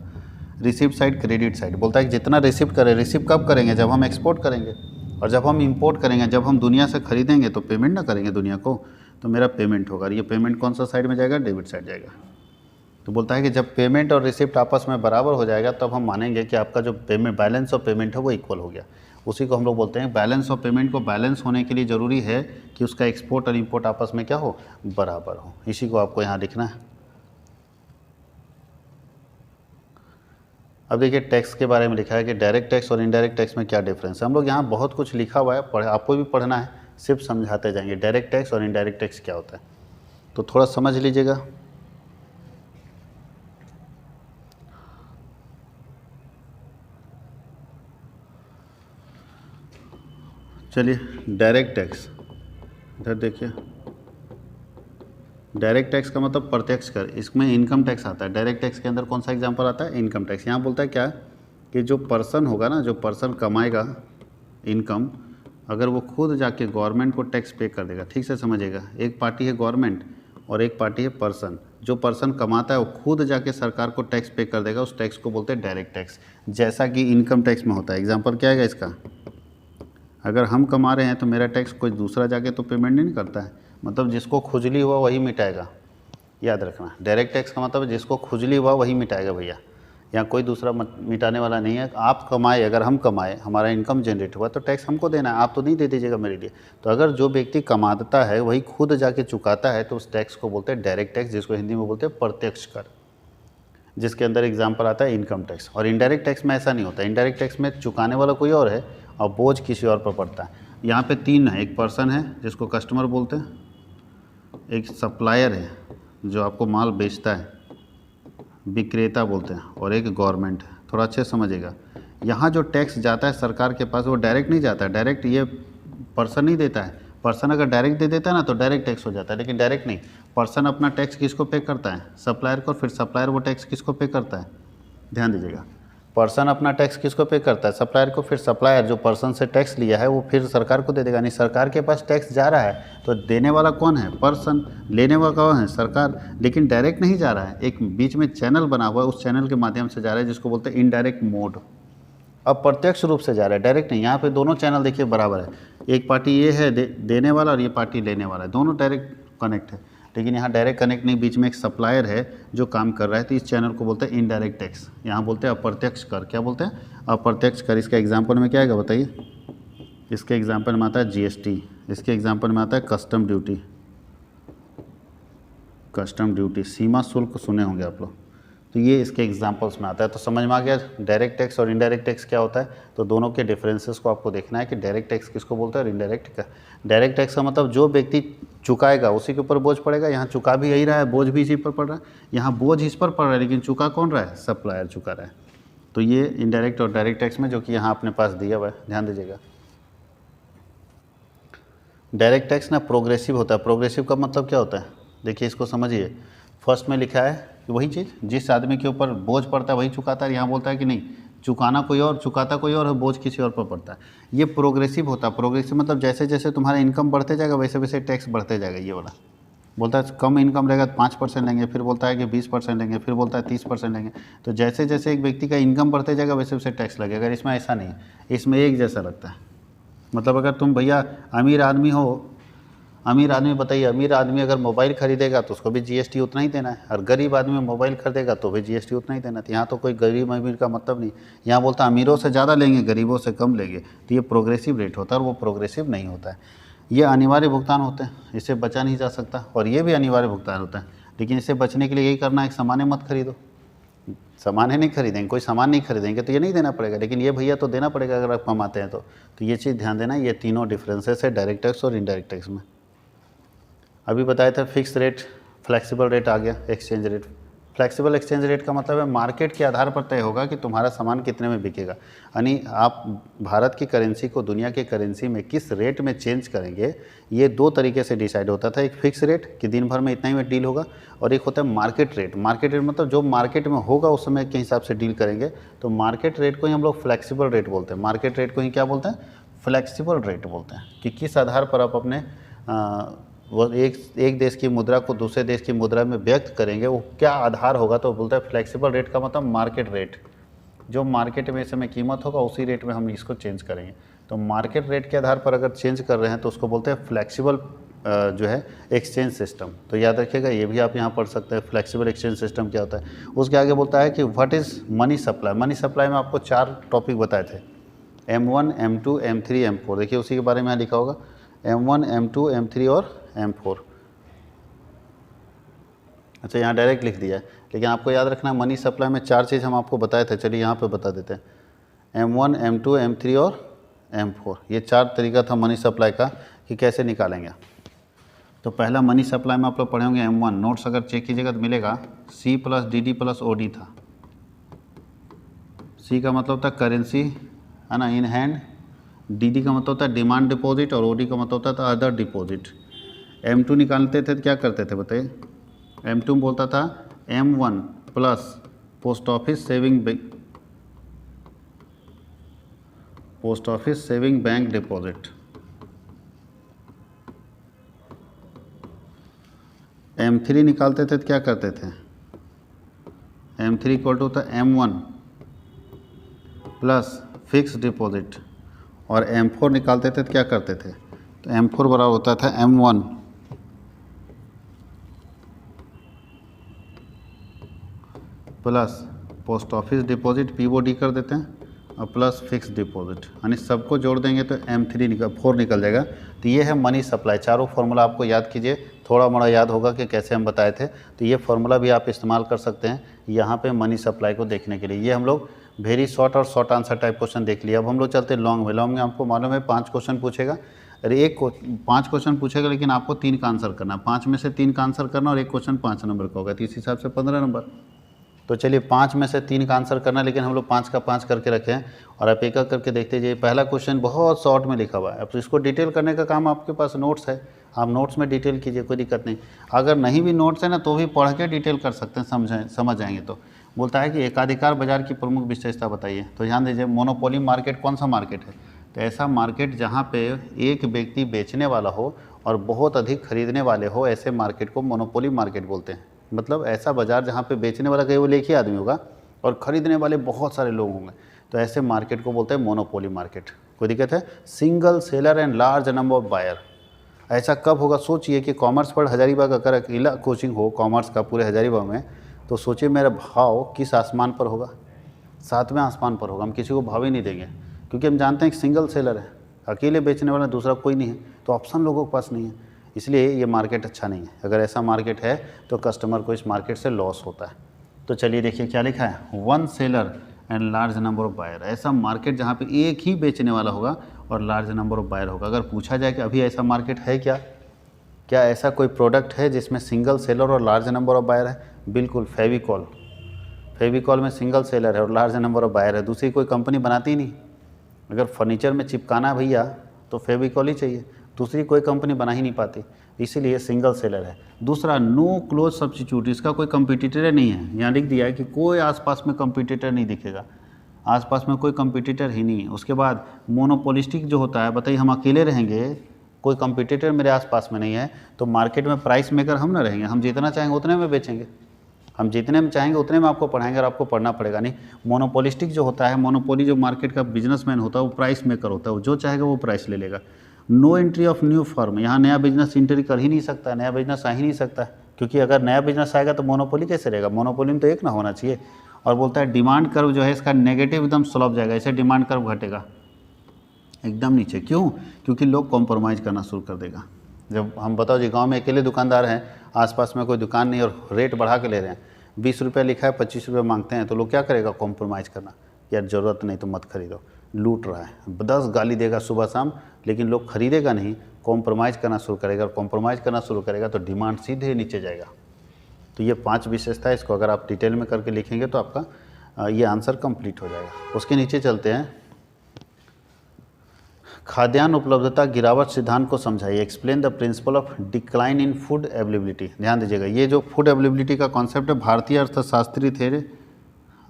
[SPEAKER 1] रिसिप्ट साइड, क्रेडिट साइड बोलता है कि जितना रिसिप्ट करें, रिसिप्ट कब करेंगे? जब हम एक्सपोर्ट करेंगे। और जब हम इंपोर्ट करेंगे, जब हम दुनिया से खरीदेंगे तो पेमेंट ना करेंगे दुनिया को, तो मेरा पेमेंट होगा। और ये पेमेंट कौन सा साइड में जाएगा? डेबिट साइड जाएगा। तो बोलता है कि जब पेमेंट और रिसिप्ट आपस में बराबर हो जाएगा तब हम मानेंगे कि आपका जो पेमेंट बैलेंस ऑफ पेमेंट है वो इक्वल हो गया। उसी को हम लोग बोलते हैं बैलेंस ऑफ पेमेंट। को बैलेंस होने के लिए ज़रूरी है कि उसका एक्सपोर्ट और इंपोर्ट आपस में क्या हो? बराबर हो। इसी को आपको यहाँ लिखना है। अब देखिए टैक्स के बारे में लिखा है कि डायरेक्ट टैक्स और इनडायरेक्ट टैक्स में क्या डिफरेंस है। हम लोग यहाँ बहुत कुछ लिखा हुआ है, आपको भी पढ़ना है, सिर्फ समझाते जाएंगे डायरेक्ट टैक्स और इनडायरेक्ट टैक्स क्या होता है, तो थोड़ा समझ लीजिएगा। चलिए डायरेक्ट टैक्स, इधर देखिए, डायरेक्ट टैक्स का मतलब प्रत्यक्ष कर, इसमें इनकम टैक्स आता है। डायरेक्ट टैक्स के अंदर कौन सा एग्जांपल आता है? Income tax. यहाँ बोलता है क्या कि जो पर्सन होगा ना, जो पर्सन कमाएगा इनकम, अगर वो खुद जाके गवर्नमेंट को टैक्स पे कर देगा, ठीक से समझिएगा, एक पार्टी है गवर्नमेंट और एक पार्टी है पर्सन। जो पर्सन कमाता है वो खुद जाके सरकार को टैक्स पे कर देगा, उस टैक्स को बोलते हैं डायरेक्ट टैक्स, जैसा कि इनकम टैक्स में होता है। एग्जाम्पल क्या है इसका? अगर हम कमा रहे हैं तो मेरा टैक्स कोई दूसरा जाके तो पेमेंट नहीं करता है, मतलब जिसको खुजली हुआ वही मिटाएगा, याद रखना। डायरेक्ट टैक्स का मतलब जिसको खुजली हुआ वही मिटाएगा भैया, यहाँ कोई दूसरा मिटाने वाला नहीं है। आप कमाए, अगर हम कमाए, हमारा इनकम जनरेट हुआ तो टैक्स हमको देना है, आप तो नहीं दे दीजिएगा मेरे लिए। तो अगर जो व्यक्ति कमाता है वही खुद जाके चुकाता है तो उस टैक्स को बोलते हैं डायरेक्ट टैक्स, जिसको हिंदी में बोलते हैं प्रत्यक्ष कर, जिसके अंदर एग्जाम्पल आता है इनकम टैक्स। और इनडायरेक्ट टैक्स में ऐसा नहीं होता, इनडायरेक्ट टैक्स में चुकाने वाला कोई और है और बोझ किसी और पर पड़ता है। यहाँ पे तीन है, एक पर्सन है जिसको कस्टमर बोलते हैं, एक सप्लायर है जो आपको माल बेचता है, विक्रेता बोलते हैं, और एक गवर्नमेंट है। थोड़ा अच्छे समझिएगा, यहाँ जो टैक्स जाता है सरकार के पास वो डायरेक्ट नहीं जाता है, डायरेक्ट ये पर्सन नहीं देता है। पर्सन अगर डायरेक्ट दे देता है ना तो डायरेक्ट टैक्स हो जाता है, लेकिन डायरेक्ट नहीं। पर्सन अपना टैक्स किसको पे करता है? सप्लायर को, फिर सप्लायर वो टैक्स किसको पे करता है? ध्यान दीजिएगा, पर्सन अपना टैक्स किसको पे करता है? सप्लायर को, फिर सप्लायर जो पर्सन से टैक्स लिया है वो फिर सरकार को दे देगा। नहीं, सरकार के पास टैक्स जा रहा है तो देने वाला कौन है? पर्सन, लेने वाला कौन है? सरकार। लेकिन डायरेक्ट नहीं जा रहा है, एक बीच में चैनल बना हुआ है, उस चैनल के माध्यम से जा रहा है, जिसको बोलते हैं इनडायरेक्ट मोड। अब प्रत्यक्ष रूप से जा रहा है, डायरेक्ट नहीं। यहाँ पे दोनों चैनल देखिए बराबर है, एक पार्टी ये है देने वाला और ये पार्टी लेने वाला है, दोनों डायरेक्ट कनेक्ट है। लेकिन यहाँ डायरेक्ट कनेक्ट नहीं, बीच में एक सप्लायर है जो काम कर रहा है, तो इस चैनल को बोलते हैं इनडायरेक्ट टैक्स। यहाँ बोलते हैं अप्रत्यक्ष कर। क्या बोलते हैं? अप्रत्यक्ष कर। इसका एग्जाम्पल में क्या आएगा बताइए? इसके एग्जाम्पल में आता है जीएसटी, इसके एग्जाम्पल में आता है कस्टम ड्यूटी। कस्टम ड्यूटी, सीमा शुल्क सुने होंगे आप लोग, तो ये इसके एग्जांपल्स में आता है। तो समझ में आ गया डायरेक्ट टैक्स और इनडायरेक्ट टैक्स क्या होता है। तो दोनों के डिफरेंसेस को आपको देखना है कि डायरेक्ट टैक्स किसको बोलते हैं और इनडायरेक्ट का। डायरेक्ट टैक्स का मतलब जो व्यक्ति चुकाएगा उसी के ऊपर बोझ पड़ेगा। यहाँ चुका भी यही रहा है, बोझ भी इसी पर पड़ रहा है। यहाँ बोझ इस पर पड़ रहा है लेकिन चुका कौन रहा है, सप्लायर चुका रहा है। तो ये इनडायरेक्ट और डायरेक्ट टैक्स में जो कि यहाँ अपने पास दिया हुआ है, ध्यान दीजिएगा। डायरेक्ट टैक्स ना प्रोग्रेसिव होता है। प्रोग्रेसिव का मतलब क्या होता है, देखिए इसको समझिए। फर्स्ट में लिखा है कि वही चीज़ जिस आदमी के ऊपर बोझ पड़ता है वही चुकाता है। यहाँ बोलता है कि नहीं, चुकाना कोई और, चुकाता कोई और, बोझ किसी और पर पड़ता है। ये प्रोग्रेसिव होता है। प्रोग्रेसिव मतलब जैसे जैसे तुम्हारा इनकम बढ़ते जाएगा वैसे वैसे टैक्स बढ़ते जाएगा। ये वाला बोलता है कम इनकम रहेगा तो 5% लेंगे, फिर बोलता है कि 20% लेंगे, फिर बोलता है 30% लेंगे। तो जैसे जैसे एक व्यक्ति का इनकम बढ़ते जाएगा वैसे वैसे टैक्स लगेगा। इसमें ऐसा नहीं है, इसमें एक जैसा लगता है। मतलब अगर तुम भैया अमीर आदमी हो, अमीर आदमी बताइए, अमीर आदमी अगर मोबाइल खरीदेगा तो उसको भी जीएसटी उतना ही देना है, और गरीब आदमी मोबाइल खरीदेगा तो भी जीएसटी उतना ही देना है। तो यहाँ तो कोई गरीब अमीर का मतलब नहीं। यहाँ बोलता है अमीरों से ज़्यादा लेंगे, गरीबों से कम लेंगे। तो ये प्रोग्रेसिव रेट होता है और वो प्रोग्रेसिव नहीं होता है। ये अनिवार्य भुगतान होते हैं, इससे बचा नहीं जा सकता। और ये भी अनिवार्य भुगतान होता है, लेकिन इससे बचने के लिए यही करना है कि सामान्य मत खरीदो। सामान नहीं खरीदेंगे, कोई सामान नहीं खरीदेंगे तो ये नहीं देना पड़ेगा, लेकिन ये भैया तो देना पड़ेगा अगर आप कमाते हैं तो ये चीज़ ध्यान देना। ये तीनों डिफरेंसेस है डायरेक्ट टैक्स और इनडायरेक्ट टैक्स में। अभी बताया था फिक्स रेट, फ्लेक्सिबल रेट आ गया, exchange rate. Flexible exchange rate का मतलब है मार्केट के आधार पर तय होगा कि तुम्हारा सामान कितने में बिकेगा। यानी आप भारत की करेंसी को दुनिया की करेंसी में किस रेट में चेंज करेंगे, ये दो तरीके से डिसाइड होता था। एक फिक्स रेट कि दिन भर में इतना ही में डील होगा, और एक होता है मार्केट रेट। मार्केट रेट मतलब जो मार्केट में होगा उस समय के हिसाब से डील करेंगे। तो मार्केट रेट को ही हम लोग फ्लेक्सिबल रेट बोलते हैं। मार्केट रेट को ही क्या बोलते हैं, फ्लेक्सिबल रेट बोलते हैं। कि किस आधार पर आप अपने वो एक देश की मुद्रा को दूसरे देश की मुद्रा में व्यक्त करेंगे, वो क्या आधार होगा। तो बोलता है फ्लेक्सिबल रेट का मतलब मार्केट रेट, जो मार्केट में इस समय कीमत होगा उसी रेट में हम इसको चेंज करेंगे। तो मार्केट रेट के आधार पर अगर चेंज कर रहे हैं तो उसको बोलते हैं फ्लेक्सिबल जो है एक्सचेंज सिस्टम। तो याद रखिएगा, ये भी आप यहाँ पढ़ सकते हैं फ्लेक्सिबल एक्सचेंज सिस्टम क्या होता है। उसके आगे बोलता है कि what is money supply. Money supply में आपको 4 टॉपिक बताए थे, M1, M2, M3, M4। देखिए उसी के बारे में यहाँ लिखा होगा, M1, M2, M3 और M4। अच्छा, यहाँ डायरेक्ट लिख दिया है, लेकिन आपको याद रखना मनी सप्लाई में 4 चीज़ हम आपको बताए थे। चलिए यहाँ पे बता देते हैं, M1, M2, M3 और M4। ये 4 तरीका था मनी सप्लाई का कि कैसे निकालेंगे। तो पहला मनी सप्लाई में आप लोग पढ़े होंगे M1। नोट्स अगर चेक कीजिएगा तो मिलेगा C + DD + OD था। C का मतलब था करेंसी, है ना, इन हैंड। DD का मतलब होता है डिमांड डिपॉजिट, और OD का मतलब होता था अदर डिपॉजिट। M2 निकालते थे तो क्या करते थे बताइए। M2 में बोलता था M1 plus post office saving bank deposit. M3 निकालते थे तो क्या करते थे, M3 इक्वल टू होता है M1 प्लस फिक्स डिपॉजिट। और M4 निकालते थे तो क्या करते थे, तो M4 बराबर होता था M1 plus post office deposit, POD कर देते हैं, और प्लस फिक्स डिपॉजिट। यानी सबको जोड़ देंगे तो M4 निकल जाएगा। तो ये है मनी सप्लाई। चारों फार्मूला आपको याद कीजिए, थोड़ा मोड़ा याद होगा कि कैसे हम बताए थे। तो ये फार्मूला भी आप इस्तेमाल कर सकते हैं यहाँ पे मनी सप्लाई को देखने के लिए। ये हम लोग वेरी शॉर्ट और शॉर्ट आंसर टाइप क्वेश्चन देख लिया। अब हम लोग चलते हैं लॉन्ग में। लॉन्ग में आपको मालूम है 5 क्वेश्चन पूछेगा, अरे 5 क्वेश्चन पूछेगा, लेकिन आपको 3 का आंसर करना है। 5 में से 3 का आंसर करना, और एक क्वेश्चन 5 नंबर का होगा, तो इस हिसाब से 15 नंबर। तो चलिए 5 में से 3 का आंसर करना, लेकिन हम लोग 5 का 5 करके रखे हैं। और आप एक एक करके देखते जाइए। पहला क्वेश्चन बहुत शॉर्ट में लिखा हुआ है। अब तो इसको डिटेल करने का काम आपके पास नोट्स है, आप नोट्स में डिटेल कीजिए, कोई दिक्कत नहीं। अगर नहीं भी नोट्स है ना तो भी पढ़ के डिटेल कर सकते हैं, समझ जाएंगे। तो बोलता है कि एकाधिकार बाजार की प्रमुख विशेषता बताइए। तो ध्यान दीजिए, मोनोपोली मार्केट कौन सा मार्केट है, तो ऐसा मार्केट जहाँ पे एक व्यक्ति बेचने वाला हो और बहुत अधिक खरीदने वाले हो, ऐसे मार्केट को मोनोपोली मार्केट बोलते हैं। मतलब ऐसा बाजार जहाँ पे बेचने वाला केवल एक ही आदमी होगा और खरीदने वाले बहुत सारे लोग होंगे, तो ऐसे मार्केट को बोलते हैं मोनोपोली मार्केट। कोई दिक्कत है। Single seller and large number of buyer. ऐसा कब होगा, सोचिए कि कॉमर्स पर हजारीबाग अगर अकेला कोचिंग हो कॉमर्स का पूरे हजारीबाग में, तो सोचिए मेरा भाव किस आसमान पर होगा, 7वें आसमान पर होगा। हम किसी को भाव ही नहीं देंगे, क्योंकि हम जानते हैं कि सिंगल सेलर है, अकेले बेचने वाला दूसरा कोई नहीं है, तो ऑप्शन लोगों के पास नहीं है। इसलिए ये मार्केट अच्छा नहीं है। अगर ऐसा मार्केट है तो कस्टमर को इस मार्केट से लॉस होता है। तो चलिए देखिए क्या लिखा है, one seller and large number of buyer. ऐसा मार्केट जहाँ पे एक ही बेचने वाला होगा और लार्ज नंबर ऑफ बायर होगा। अगर पूछा जाए कि अभी ऐसा मार्केट है क्या, क्या ऐसा कोई प्रोडक्ट है जिसमें सिंगल सेलर और लार्ज नंबर ऑफ बायर है? बिल्कुल, फेविकॉल। फेविकॉल में सिंगल सेलर है और लार्ज नंबर ऑफ बायर है, दूसरी कोई कंपनी बनाती ही नहीं। अगर फर्नीचर में चिपकाना है भैया तो फेविकॉल ही चाहिए, दूसरी कोई कंपनी बना ही नहीं पाती, इसीलिए सिंगल सेलर है। दूसरा, नो क्लोज सब्स्टिट्यूट, इसका कोई कंपटीटर नहीं है। यहाँ लिख दिया है कि कोई आसपास में कंपटीटर नहीं दिखेगा, आसपास में कोई कंपटीटर ही नहीं है। उसके बाद मोनोपोलिस्टिक जो होता है, बताइए हम अकेले रहेंगे, कोई कंपटीटर मेरे आसपास में नहीं है, तो मार्केट में प्राइस मेकर हम ना रहेंगे, हम जितना चाहेंगे उतने में बेचेंगे, हम जितने में चाहेंगे उतने में आपको पढ़ाएंगे और आपको पढ़ना पड़ेगा नहीं। मोनोपोलिस्टिक जो होता है, मोनोपोली जो मार्केट का बिजनेसमैन होता है वो प्राइस मेकर होता है, वो जो चाहेगा वो प्राइस ले लेगा। No entry of new firm, यहाँ नया बिजनेस एंट्री कर ही नहीं सकता, नया बिजनेस आ ही नहीं सकता, क्योंकि अगर नया बिजनेस आएगा तो मोनोपोली कैसे रहेगा, मोनोपोली में तो एक ना होना चाहिए। और बोलता है डिमांड कर्व जो है इसका नेगेटिव एकदम स्लोप जाएगा, ऐसे डिमांड कर्व घटेगा एकदम नीचे। क्यों? क्योंकि लोग कॉम्प्रोमाइज़ करना शुरू कर देगा। जब हम बताओ जी गांव में अकेले दुकानदार हैं, आसपास में कोई दुकान नहीं और रेट बढ़ा के ले रहे हैं, 20 रुपये लिखा है 25 रुपये मांगते हैं, तो लोग क्या करेगा, कॉम्प्रोमाइज़ करना, यार ज़रूरत नहीं तो मत खरीदो, लूट रहा है, 10 गाली देगा सुबह शाम, लेकिन लोग खरीदेगा नहीं, कॉम्प्रोमाइज़ करना शुरू करेगा, और कॉम्प्रोमाइज़ करना शुरू करेगा तो डिमांड सीधे नीचे जाएगा। तो ये 5 विशेषता है, इसको अगर आप डिटेल में करके लिखेंगे तो आपका ये आंसर कंप्लीट हो जाएगा। उसके नीचे चलते हैं, खाद्यान्न उपलब्धता गिरावट सिद्धांत को समझाइए। Explain the principle of decline in food availability. ध्यान दीजिएगा, ये जो फूड अवेलेबिलिटी का कॉन्सेप्ट है, भारतीय अर्थशास्त्री थे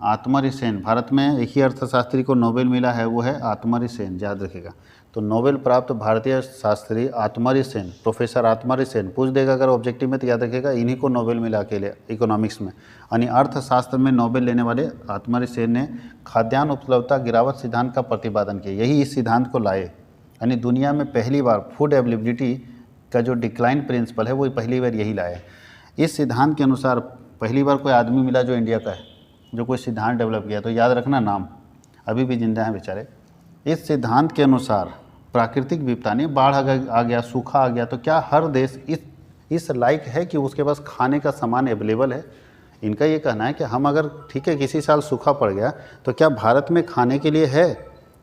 [SPEAKER 1] आत्महरि सेन। भारत में एक ही अर्थशास्त्री को नोबेल मिला है, वो है आत्महरि सेन, याद रखिएगा। तो नोबेल प्राप्त भारतीय अर्थशास्त्री आत्महरि सेन, प्रोफेसर आत्महरि सेन, पूछ देगा अगर ऑब्जेक्टिव में तो याद रखिएगा, इन्हीं को नोबेल मिला अकेले इकोनॉमिक्स में, यानी अर्थशास्त्र में नोबेल लेने वाले आत्महरि सेन ने खाद्यान्न उपलब्धता गिरावट सिद्धांत का प्रतिपादन किया। यही इस सिद्धांत को लाए, यानी दुनिया में पहली बार फूड अवेलेबिलिटी का जो डिक्लाइन प्रिंसिपल है वो पहली बार यही लाया है। इस सिद्धांत के अनुसार पहली बार कोई आदमी मिला जो इंडिया का है, जो कोई सिद्धांत डेवलप किया, तो याद रखना नाम, अभी भी जिंदा हैं बेचारे। इस सिद्धांत के अनुसार प्राकृतिक विपदा नहीं, बाढ़ आ गया, सूखा आ गया, तो क्या हर देश इस लायक है कि उसके पास खाने का सामान अवेलेबल है? इनका ये कहना है कि हम अगर ठीक है किसी साल सूखा पड़ गया तो क्या भारत में खाने के लिए है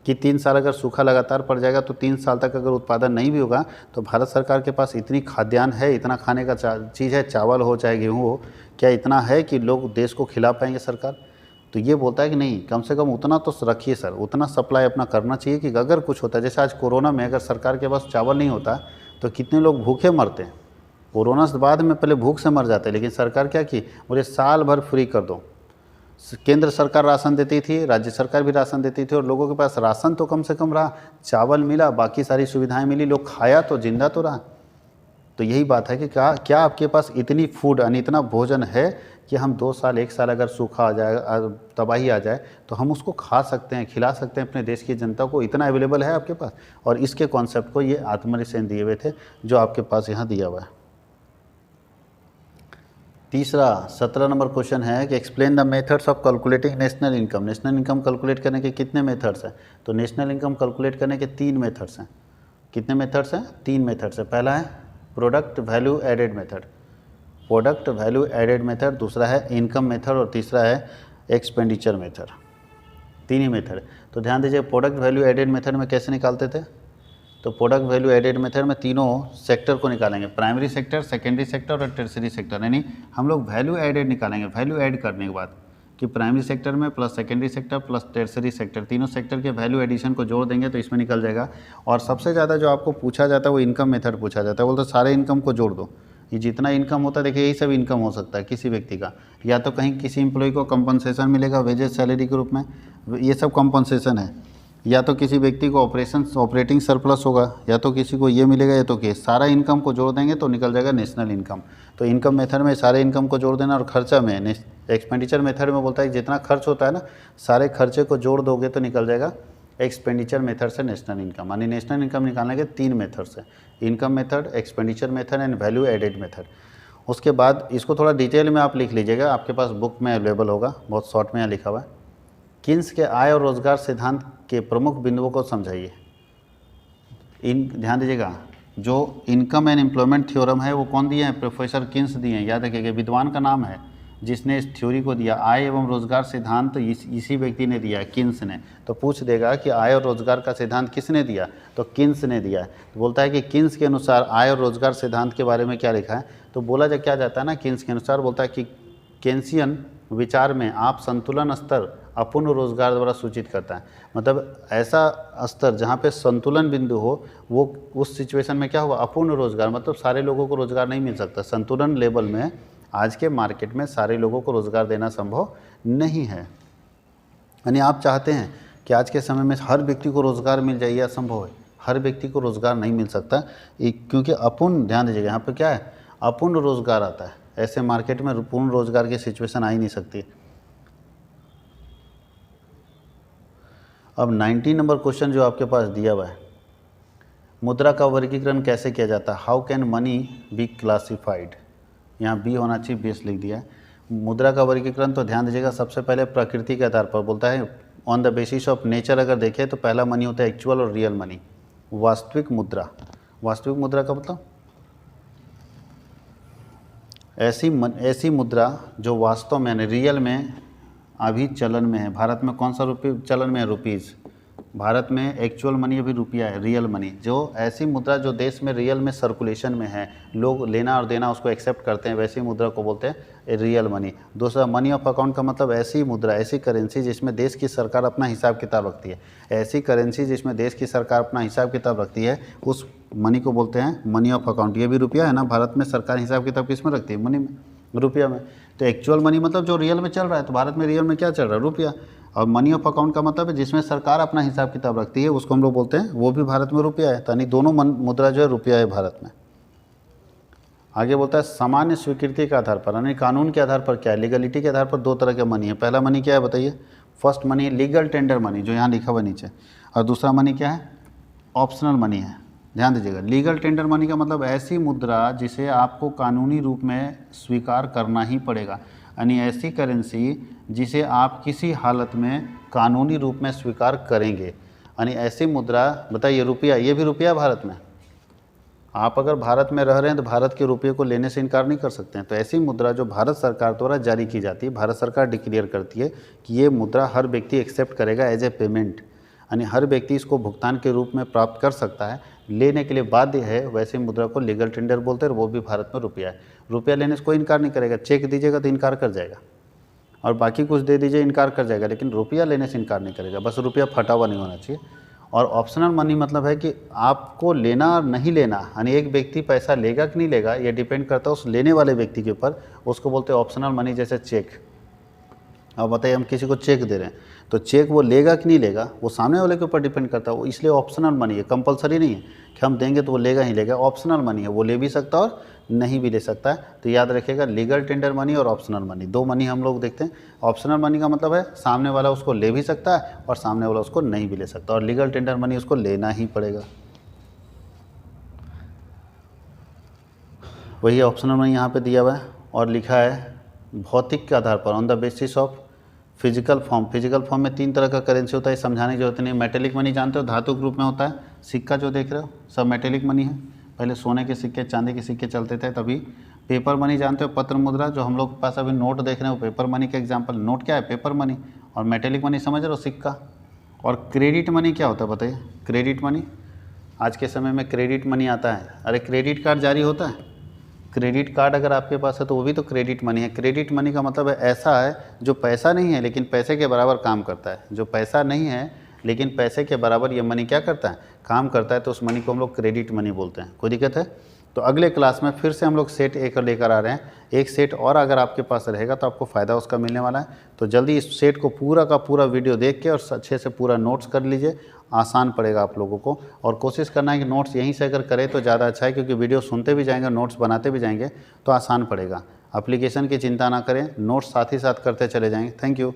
[SPEAKER 1] कि 3 साल अगर सूखा लगातार पड़ जाएगा तो 3 साल तक अगर उत्पादन नहीं भी होगा तो भारत सरकार के पास इतनी खाद्यान्न है, इतना खाने का चीज़ है, चावल हो चाहे गेहूँ हो, क्या इतना है कि लोग देश को खिला पाएंगे सरकार? तो ये बोलता है कि नहीं, कम से कम उतना तो रखिए सर, उतना सप्लाई अपना करना चाहिए कि अगर कुछ होता है, जैसे आज कोरोना में अगर सरकार के पास चावल नहीं होता तो कितने लोग भूखे मरते हैं। कोरोना से बाद में पहले भूख से मर जाते हैं, लेकिन सरकार क्या की, मुझे साल भर फ्री कर दो। केंद्र सरकार राशन देती थी, राज्य सरकार भी राशन देती थी, और लोगों के पास राशन तो कम से कम रहा, चावल मिला, बाकी सारी सुविधाएं मिली, लोग खाया तो जिंदा तो रहा। तो यही बात है कि क्या आपके पास इतनी फूड यानी इतना भोजन है कि हम 2 साल 1 साल अगर सूखा आ जाए, तबाही आ जाए, तो हम उसको खा सकते हैं, खिला सकते हैं अपने देश की जनता को, इतना अवेलेबल है आपके पास। और इसके कॉन्सेप्ट को ये आत्महरि सेन दिए हुए थे, जो आपके पास यहाँ दिया हुआ है। तीसरा 17 नंबर क्वेश्चन है कि explain the methods of calculating national income. National income calculate करने के कितने मेथड्स हैं? तो नेशनल इनकम कैलकुलेट करने के 3 मेथड्स हैं। कितने मेथड्स हैं? 3 मेथड्स हैं। पहला है product value added method, product value added method, दूसरा है इनकम मेथड, और तीसरा है एक्सपेंडिचर मेथड। 3 ही मेथड। तो ध्यान दीजिए, प्रोडक्ट वैल्यू एडेड मेथड में कैसे निकालते थे? तो प्रोडक्ट वैल्यू एडेड मेथड में तीनों सेक्टर को निकालेंगे, प्राइमरी सेक्टर, सेकेंडरी सेक्टर और टर्सरी सेक्टर, यानी हम लोग वैल्यू एडेड निकालेंगे। वैल्यू ऐड करने के बाद कि प्राइमरी सेक्टर में plus secondary sector plus tertiary sector, तीनों सेक्टर के वैल्यू एडिशन को जोड़ देंगे तो इसमें निकल जाएगा। और सबसे ज़्यादा जो आपको पूछा जाता है वो इनकम मेथड पूछा जाता है। बोलते सारे इनकम को जोड़ दो, ये जितना इनकम होता है, देखिए यही सब इनकम हो सकता है किसी व्यक्ति का, या तो कहीं किसी एम्प्लॉय को कंपनसेशन मिलेगा वेजेस सैलरी के रूप में, ये सब कंपनसेशन है, या तो किसी व्यक्ति को ऑपरेटिंग सरप्लस होगा, या तो किसी को ये मिलेगा, या तो कि सारा इनकम को जोड़ देंगे तो निकल जाएगा नेशनल इनकम। तो इनकम मेथड में सारे इनकम को जोड़ देना, और खर्चा में एक्सपेंडिचर मेथड में बोलता है जितना खर्च होता है ना, सारे खर्चे को जोड़ दोगे तो निकल जाएगा एक्सपेंडिचर मेथड से नेशनल इनकम। यानी नेशनल इनकम निकालने के 3 मेथड्स हैं, income method, expenditure method and value added method. उसके बाद इसको थोड़ा डिटेल में आप लिख लीजिएगा, आपके पास बुक में अवेलेबल होगा, बहुत शॉर्ट में यहाँ लिखा हुआ है। किन्स के आय और रोजगार सिद्धांत के प्रमुख बिंदुओं को समझाइए। ध्यान दीजिएगा, जो इनकम एंड एम्प्लॉयमेंट थ्योरम है वो कौन दिए हैं? प्रोफेसर किन्स दिए हैं, याद रखिएगा, विद्वान का नाम है, जिसने इस थ्योरी को दिया? आय एवं रोजगार सिद्धांत इसी व्यक्ति ने दिया है, किन्स ने। तो पूछ देगा कि आय और रोजगार का सिद्धांत किसने दिया? तो किन्स ने दिया है। तो बोलता है कि किन्स के अनुसार आय और रोजगार सिद्धांत के बारे में क्या लिखा है? तो बोला क्या जाता है ना, किन्स के अनुसार बोलता है कि केन्सियन विचार में आप संतुलन स्तर अपूर्ण रोजगार द्वारा सूचित करता है। मतलब ऐसा स्तर जहाँ पे संतुलन बिंदु हो, वो उस सिचुएशन में क्या होगा? अपूर्ण रोजगार। मतलब सारे लोगों को रोजगार नहीं मिल सकता। संतुलन लेवल में आज के मार्केट में सारे लोगों को रोजगार देना संभव नहीं है। यानी आप चाहते हैं कि आज के समय में हर व्यक्ति को रोजगार मिल जाए, यह असंभव है। हर व्यक्ति को रोजगार नहीं मिल सकता, क्योंकि अपूर्ण, ध्यान दीजिएगा यहाँ पर क्या है? अपूर्ण रोजगार आता है। ऐसे मार्केट में पूर्ण रोजगार की सिचुएशन आ ही नहीं सकती। अब 19 नंबर क्वेश्चन जो आपके पास दिया हुआ है, मुद्रा का वर्गीकरण कैसे किया जाता है? How can money be classified? यहाँ बी होना चाहिए, बेस लिख दिया है। मुद्रा का वर्गीकरण तो ध्यान दीजिएगा, सबसे पहले प्रकृति के आधार पर बोलता है, on the basis of nature. अगर देखें तो पहला मनी होता है एक्चुअल और रियल मनी। वास्तविक मुद्रा, वास्तविक मुद्रा का मतलब ऐसी मुद्रा जो वास्तव में रियल में अभी चलन में है। भारत में कौन सा रुपये चलन में है? रुपीज़। भारत में एक्चुअल मनी अभी रुपया है, रियल मनी। जो ऐसी मुद्रा जो देश में रियल में सर्कुलेशन में है, लोग लेना और देना उसको एक्सेप्ट करते हैं, वैसी मुद्रा को बोलते हैं रियल मनी। दूसरा, मनी ऑफ अकाउंट का मतलब ऐसी मुद्रा, ऐसी करेंसी जिसमें देश की सरकार अपना हिसाब किताब रखती है। ऐसी करेंसी जिसमें देश की सरकार अपना हिसाब किताब रखती है, उस मनी को बोलते हैं मनी ऑफ अकाउंट। ये भी रुपया है ना, भारत में सरकार हिसाब किताब किस में रखती है? मनी में, रुपया में। तो एक्चुअल मनी मतलब जो रियल में चल रहा है, तो भारत में रियल में क्या चल रहा है? रुपया। और मनी ऑफ अकाउंट का मतलब है जिसमें सरकार अपना हिसाब किताब रखती है, उसको हम लोग बोलते हैं, वो भी भारत में रुपया है। यानी दोनों मुद्रा जो है रुपया है भारत में। आगे बोलता है सामान्य स्वीकृति के आधार पर, यानी कानून के आधार पर क्या है? लीगलिटी के आधार पर दो तरह के मनी है। पहला मनी क्या है बताइए? First money legal tender money, जो यहाँ लिखा हुआ नीचे। और दूसरा मनी क्या है? ऑप्शनल मनी है। ध्यान दीजिएगा, लीगल टेंडर मनी का मतलब ऐसी मुद्रा जिसे आपको कानूनी रूप में स्वीकार करना ही पड़ेगा। यानी ऐसी करेंसी जिसे आप किसी हालत में कानूनी रूप में स्वीकार करेंगे। यानी ऐसी मुद्रा, बताइए रुपया, ये भी रुपया भारत में। आप अगर भारत में रह रहे हैं तो भारत के रुपये को लेने से इनकार नहीं कर सकते हैं। तो ऐसी मुद्रा जो भारत सरकार द्वारा जारी की जाती है, भारत सरकार डिक्लेयर करती है कि ये मुद्रा हर व्यक्ति एक्सेप्ट करेगा एज ए पेमेंट। यानी हर व्यक्ति इसको भुगतान के रूप में प्राप्त कर सकता है, लेने के लिए बाध्य है, वैसे मुद्रा को लीगल टेंडर बोलते हैं। और वो भी भारत में रुपया है। रुपया लेने से कोई इनकार नहीं करेगा। चेक दीजिएगा तो इनकार कर जाएगा, और बाकी कुछ दे दीजिए इनकार कर जाएगा, लेकिन रुपया लेने से इनकार नहीं करेगा। बस रुपया फटा हुआ नहीं होना चाहिए। और ऑप्शनल मनी मतलब है कि आपको लेना और नहीं लेना, यानी एक व्यक्ति पैसा लेगा कि नहीं लेगा, ये डिपेंड करता है उस लेने वाले व्यक्ति के ऊपर। उसको बोलते हैं ऑप्शनल मनी। जैसे चेक, अब बताइए हम किसी को चेक दे रहे हैं, तो चेक वो लेगा कि नहीं लेगा, वो सामने वाले के ऊपर डिपेंड करता है। वो इसलिए ऑप्शनल मनी है, कंपलसरी नहीं है कि हम देंगे तो वो लेगा ही लेगा। ऑप्शनल मनी है, वो ले भी सकता है और नहीं भी ले सकता है। तो याद रखिएगा, लीगल टेंडर मनी और ऑप्शनल मनी, दो मनी हम लोग देखते हैं। ऑप्शनल मनी का मतलब है सामने वाला उसको ले भी सकता है और सामने वाला उसको नहीं भी ले सकता, और लीगल टेंडर मनी उसको लेना ही पड़ेगा। वही ऑप्शनल मनी यहाँ पे दिया हुआ है और लिखा है भौतिक के आधार पर, on the basis of physical form. Physical form में 3 तरह का करेंसी होता है, समझाने की जरूरत नहीं। मेटेलिक मनी जानते हो, धातु के रूप में होता है। सिक्का जो देख रहे हो सब मेटेलिक मनी है। पहले सोने के सिक्के, चांदी के सिक्के चलते थे तभी। पेपर मनी जानते हो, पत्र मुद्रा, जो हम लोग के पास अभी नोट देख रहे हो, पेपर मनी का एग्जाम्पल। नोट क्या है? Paper money. और मेटेलिक मनी समझ रहे हो, सिक्का। और क्रेडिट मनी क्या होता है बताइए? क्रेडिट मनी, आज के समय में क्रेडिट मनी आता है। अरे क्रेडिट कार्ड जारी होता है, क्रेडिट कार्ड अगर आपके पास है तो वो भी तो क्रेडिट मनी है। क्रेडिट मनी का मतलब है ऐसा है जो पैसा नहीं है लेकिन पैसे के बराबर काम करता है। जो पैसा नहीं है लेकिन पैसे के बराबर ये मनी क्या करता है? काम करता है। तो उस मनी को हम लोग क्रेडिट मनी बोलते हैं। कोई दिक्कत है? तो अगले क्लास में फिर से हम लोग सेट एक लेकर आ रहे हैं। एक सेट और अगर आपके पास रहेगा तो आपको फ़ायदा उसका मिलने वाला है। तो जल्दी इस सेट को पूरा का पूरा वीडियो देख के और अच्छे से पूरा नोट्स कर लीजिए, आसान पड़ेगा आप लोगों को। और कोशिश करना है कि नोट्स यहीं से अगर करें तो ज़्यादा अच्छा है, क्योंकि वीडियो सुनते भी जाएंगे, नोट्स बनाते भी जाएंगे तो आसान पड़ेगा। एप्लीकेशन की चिंता ना करें, नोट्स साथ ही साथ करते चले जाएंगे। Thank you.